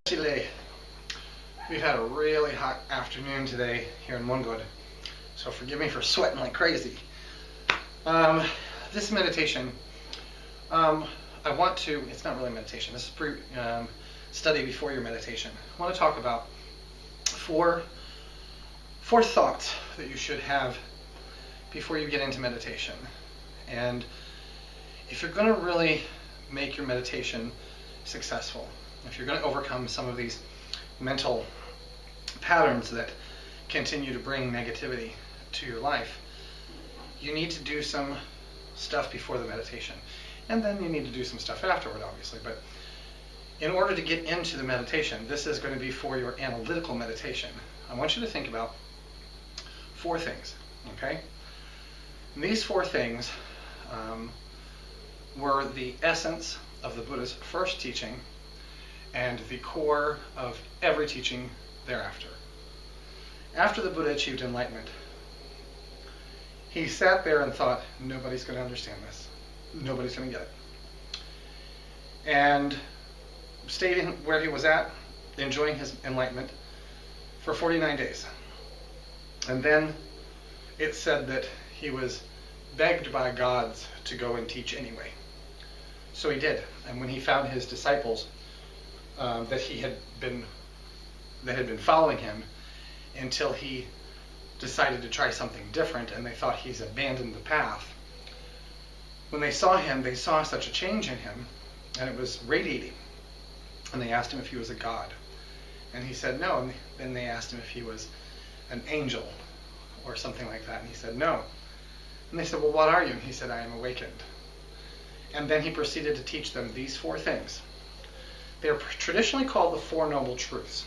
Chile. We've had a really hot afternoon today here in Mongod, so forgive me for sweating like crazy. This meditation, I want to, it's not really meditation, this is study before your meditation. I want to talk about four thoughts that you should have before you get into meditation. And if you're going to really make your meditation successful, if you're going to overcome some of these mental patterns that continue to bring negativity to your life, you need to do some stuff before the meditation. And then you need to do some stuff afterward, obviously. But in order to get into the meditation, this is going to be for your analytical meditation. I want you to think about four things, okay? And these four things were the essence of the Buddha's first teaching and the core of every teaching thereafter. After the Buddha achieved enlightenment, he sat there and thought, nobody's going to understand this. Nobody's going to get it. And stayed where he was at, enjoying his enlightenment, for 49 days. And then it said that he was begged by gods to go and teach anyway. So he did. And when he found his disciples that had been following him until he decided to try something different, and they thought he's abandoned the path, when they saw him, they saw such a change in him, and it was radiating. And they asked him if he was a god. And he said no. And then they asked him if he was an angel or something like that. And he said no. And they said, well, what are you? And he said, I am awakened. And then he proceeded to teach them these four things. They're traditionally called the Four Noble Truths.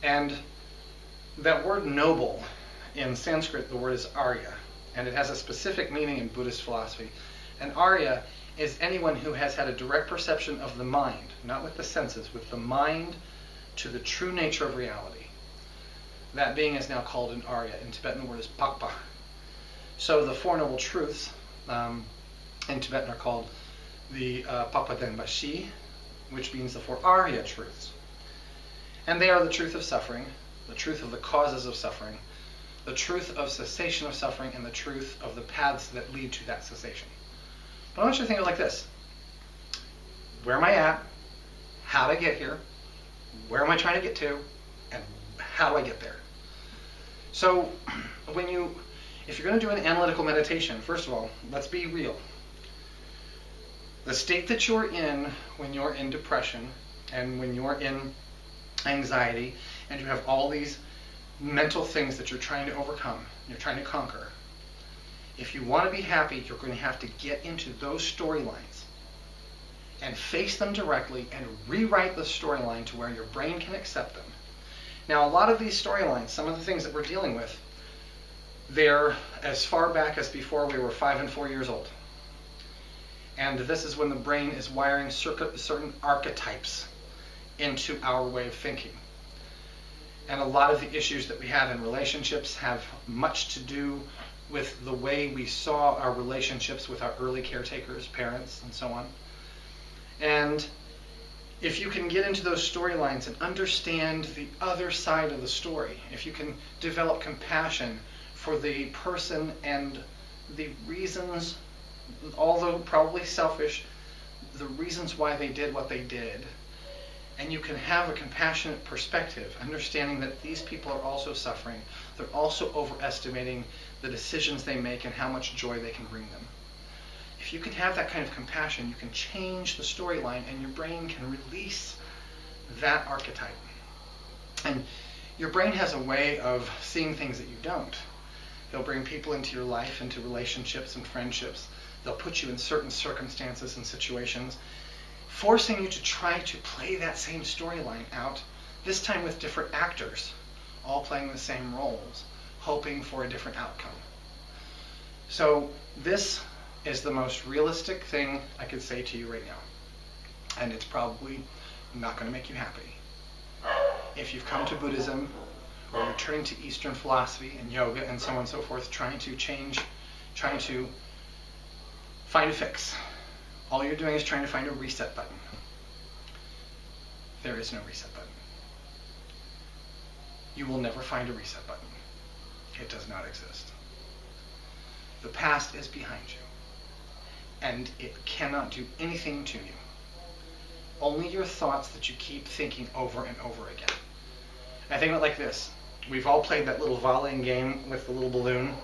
And that word noble, in Sanskrit, the word is Arya. And it has a specific meaning in Buddhist philosophy. And Arya is anyone who has had a direct perception of the mind, not with the senses, with the mind to the true nature of reality. That being is now called an Arya. In Tibetan, the word is Pakpa. So the Four Noble Truths in Tibetan are called the Pakpa Denbashi, which means the four Arya truths. And they are the truth of suffering, the truth of the causes of suffering, the truth of cessation of suffering, and the truth of the paths that lead to that cessation. But I want you to think of it like this. Where am I at? How did I get here? Where am I trying to get to? And how do I get there? So if you're going to do an analytical meditation, first of all, let's be real. The state that you're in when you're in depression and when you're in anxiety and you have all these mental things that you're trying to overcome, you're trying to conquer, if you want to be happy, you're going to have to get into those storylines and face them directly and rewrite the storyline to where your brain can accept them. Now, a lot of these storylines, some of the things that we're dealing with, they're as far back as before we were 5 and 4 years old. And this is when the brain is wiring certain archetypes into our way of thinking. And a lot of the issues that we have in relationships have much to do with the way we saw our relationships with our early caretakers, parents, and so on. And if you can get into those storylines and understand the other side of the story, if you can develop compassion for the person and the reasons, although probably selfish, the reasons why they did what they did, and you can have a compassionate perspective, understanding that these people are also suffering, they're also overestimating the decisions they make and how much joy they can bring them. If you can have that kind of compassion, you can change the storyline and your brain can release that archetype. And your brain has a way of seeing things that you don't. They'll bring people into your life, into relationships and friendships. They'll put you in certain circumstances and situations, forcing you to try to play that same storyline out, this time with different actors, all playing the same roles, hoping for a different outcome. So this is the most realistic thing I could say to you right now. And it's probably not going to make you happy. If you've come to Buddhism, or you're turning to Eastern philosophy and yoga and so on and so forth, trying to change, trying to find a fix, all you're doing is trying to find a reset button. there is no reset button. You will never find a reset button. It does not exist. The past is behind you, and it cannot do anything to you. Only your thoughts that you keep thinking over and over again. And I think of it like this. We've all played that little volleying game with the little balloon,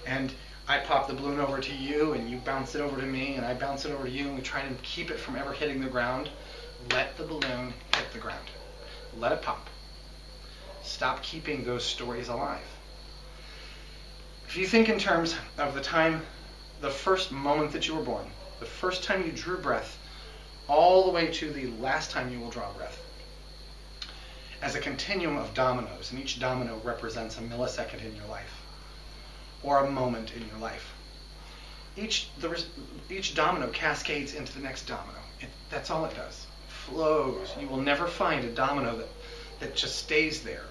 and I pop the balloon over to you, and you bounce it over to me, and I bounce it over to you, and we try to keep it from ever hitting the ground. Let the balloon hit the ground. Let it pop. Stop keeping those stories alive. If you think in terms of the first moment that you were born, the first time you drew breath, all the way to the last time you will draw breath, as a continuum of dominoes, and each domino represents a millisecond in your life, or a moment in your life. Each domino cascades into the next domino. That's all it does. It flows. You will never find a domino that just stays there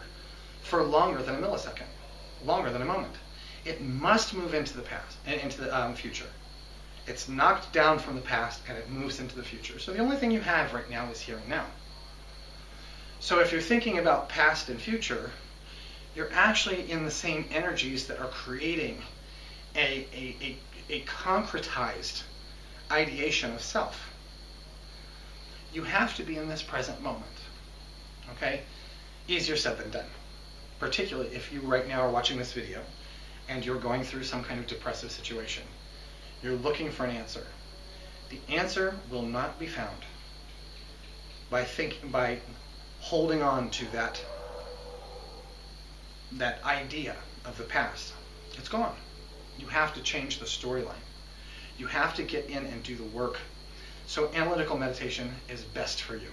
for longer than a millisecond, longer than a moment. It must move into the past and into the future. It's knocked down from the past and it moves into the future. So the only thing you have right now is here and now. So if you're thinking about past and future, you're actually in the same energies that are creating a concretized ideation of self. You have to be in this present moment. Okay? Easier said than done. Particularly if you right now are watching this video and you're going through some kind of depressive situation. You're looking for an answer. The answer will not be found by holding on to that idea of the past. It's gone. You have to change the storyline. You have to get in and do the work. So analytical meditation is best for you.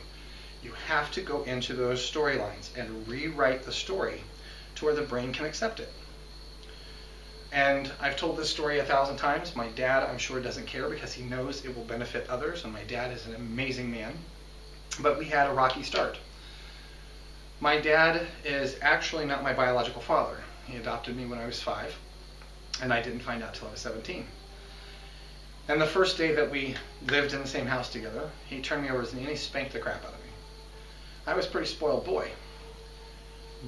You have to go into those storylines and rewrite the story to where the brain can accept it. And I've told this story 1,000 times. My dad, I'm sure, doesn't care because he knows it will benefit others, and my dad is an amazing man. But we had a rocky start. My dad is actually not my biological father. He adopted me when I was 5, and I didn't find out till I was 17. And the first day that we lived in the same house together, he turned me over his knee and he spanked the crap out of me. I was a pretty spoiled boy,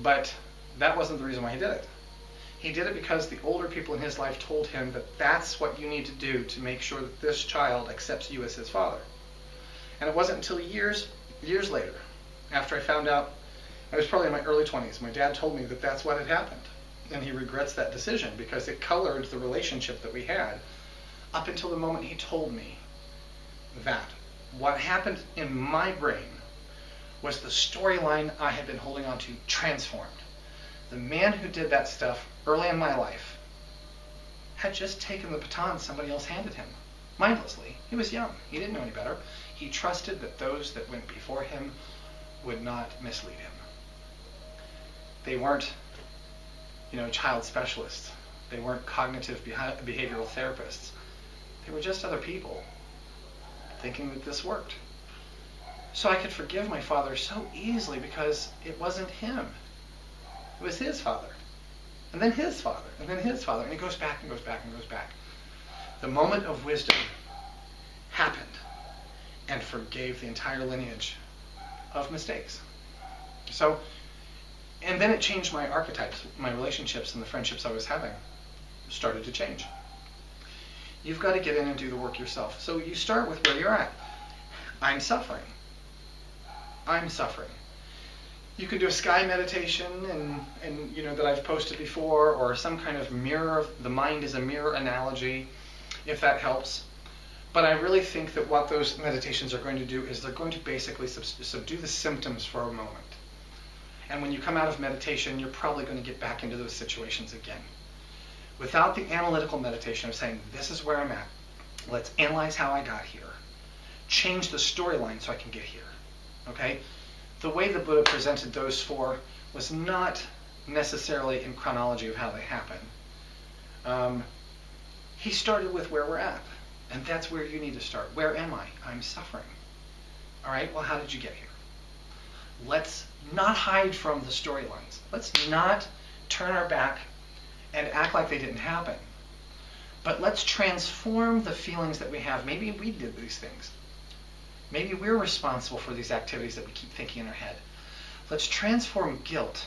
but that wasn't the reason why he did it. He did it because the older people in his life told him that that's what you need to do to make sure that this child accepts you as his father. And it wasn't until years later, after I found out, I was probably in my early 20s, my dad told me that that's what had happened. And he regrets that decision because it colored the relationship that we had up until the moment he told me that. What happened in my brain was the storyline I had been holding on to transformed. The man who did that stuff early in my life had just taken the baton somebody else handed him, mindlessly. He was young. He didn't know any better. He trusted that those that went before him would not mislead him. They weren't, child specialists. They weren't cognitive behavioral therapists. They were just other people thinking that this worked. So I could forgive my father so easily because it wasn't him. It was his father, and then his father, and then his father, and it goes back and goes back and goes back. The moment of wisdom happened and forgave the entire lineage of mistakes. So, and then it changed my archetypes, my relationships and the friendships I was having started to change. You've got to get in and do the work yourself. So you start with where you're at. I'm suffering. I'm suffering. You can do a sky meditation and that I've posted before, or some kind of mirror, the mind is a mirror analogy, if that helps. But I really think that what those meditations are going to do is they're going to basically subdue the symptoms for a moment. And when you come out of meditation, you're probably going to get back into those situations again. Without the analytical meditation of saying, this is where I'm at, let's analyze how I got here, change the storyline so I can get here, okay? The way the Buddha presented those four was not necessarily in chronology of how they happen. He started with where we're at, and that's where you need to start. Where am I? I'm suffering. All right, well, how did you get here? Let's not hide from the storylines. Let's not turn our back and act like they didn't happen. But let's transform the feelings that we have. Maybe we did these things. Maybe we're responsible for these activities that we keep thinking in our head. Let's transform guilt,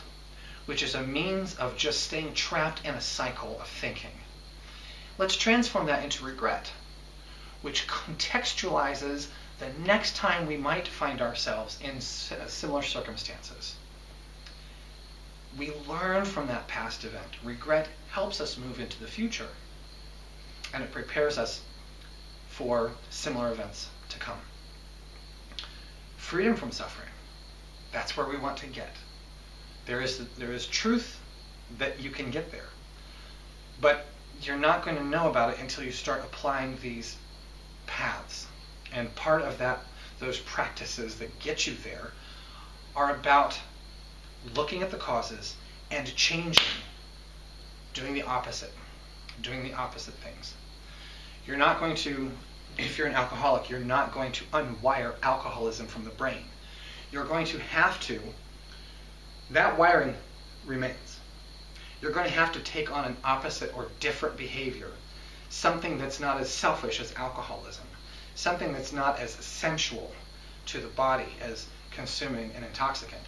which is a means of just staying trapped in a cycle of thinking. Let's transform that into regret, which contextualizes the next time we might find ourselves in similar circumstances. We learn from that past event. Regret helps us move into the future, and it prepares us for similar events to come. Freedom from suffering. That's where we want to get. There is truth that you can get there. But you're not going to know about it until you start applying these paths. And part of those practices that get you there are about looking at the causes and changing, doing the opposite things. You're not going to, if you're an alcoholic, you're not going to unwire alcoholism from the brain. You're going to have to, that wiring remains. You're going to have to take on an opposite or different behavior, something that's not as selfish as alcoholism, something that's not as sensual to the body as consuming an intoxicant.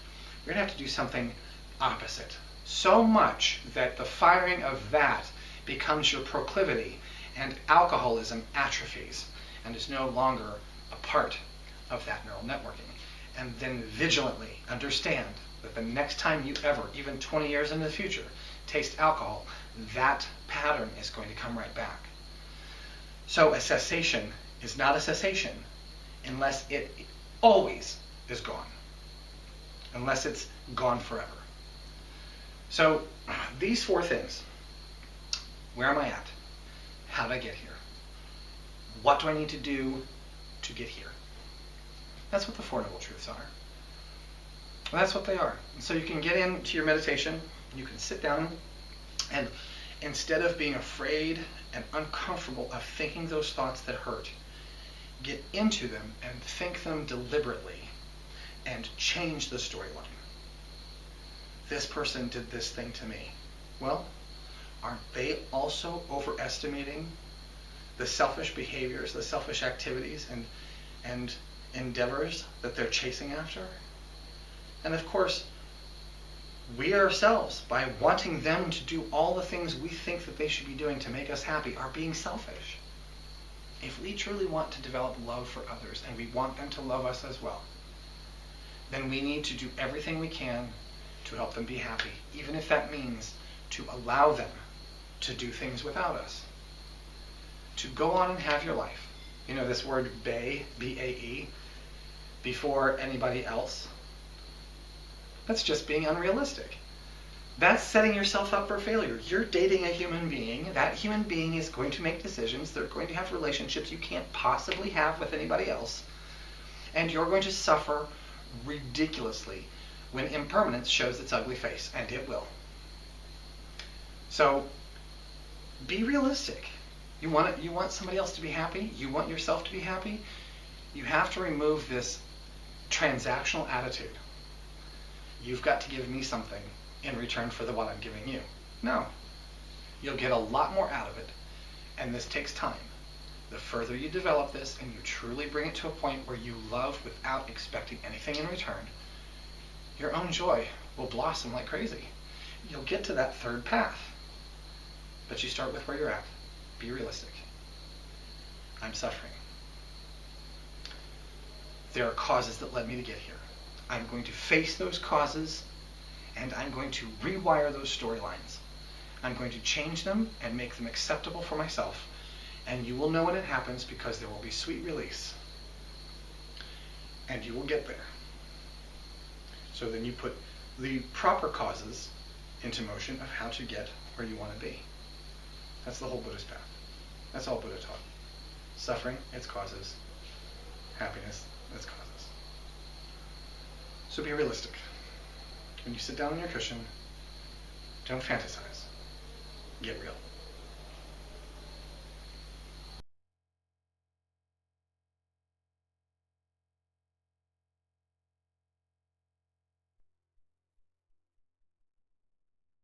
You're going to have to do something opposite. So much that the firing of that becomes your proclivity, and alcoholism atrophies and is no longer a part of that neural networking. And then vigilantly understand that the next time you ever, even 20 years into the future, taste alcohol, that pattern is going to come right back. So a cessation is not a cessation unless it always is gone, unless it's gone forever. So these four things: where am I at? How did I get here? What do I need to do to get here? That's what the Four Noble Truths are. Well, that's what they are. So you can get into your meditation, you can sit down, and instead of being afraid and uncomfortable of thinking those thoughts that hurt, get into them and think them deliberately and change the storyline. This person did this thing to me. Well, aren't they also overestimating the selfish behaviors, the selfish activities and endeavors that they're chasing after? And of course, we ourselves, by wanting them to do all the things we think that they should be doing to make us happy, are being selfish. If we truly want to develop love for others, and we want them to love us as well, then we need to do everything we can to help them be happy, even if that means to allow them to do things without us. To go on and have your life. You know this word bae, B-A-E, before anybody else? That's just being unrealistic. That's setting yourself up for failure. You're dating a human being. That human being is going to make decisions. They're going to have relationships you can't possibly have with anybody else. And you're going to suffer ridiculously when impermanence shows its ugly face, and it will. So be realistic. You want somebody else to be happy? You want yourself to be happy? You have to remove this transactional attitude. You've got to give me something in return for what I'm giving you. No. You'll get a lot more out of it, and this takes time. The further you develop this and you truly bring it to a point where you love without expecting anything in return, your own joy will blossom like crazy. You'll get to that third path. But you start with where you're at. Be realistic. I'm suffering. There are causes that led me to get here. I'm going to face those causes, and I'm going to rewire those storylines. I'm going to change them and make them acceptable for myself. And you will know when it happens, because there will be sweet release. And you will get there. So then you put the proper causes into motion of how to get where you want to be. That's the whole Buddhist path. That's all Buddha taught. Suffering, its causes. Happiness, its causes. So be realistic. When you sit down on your cushion, don't fantasize.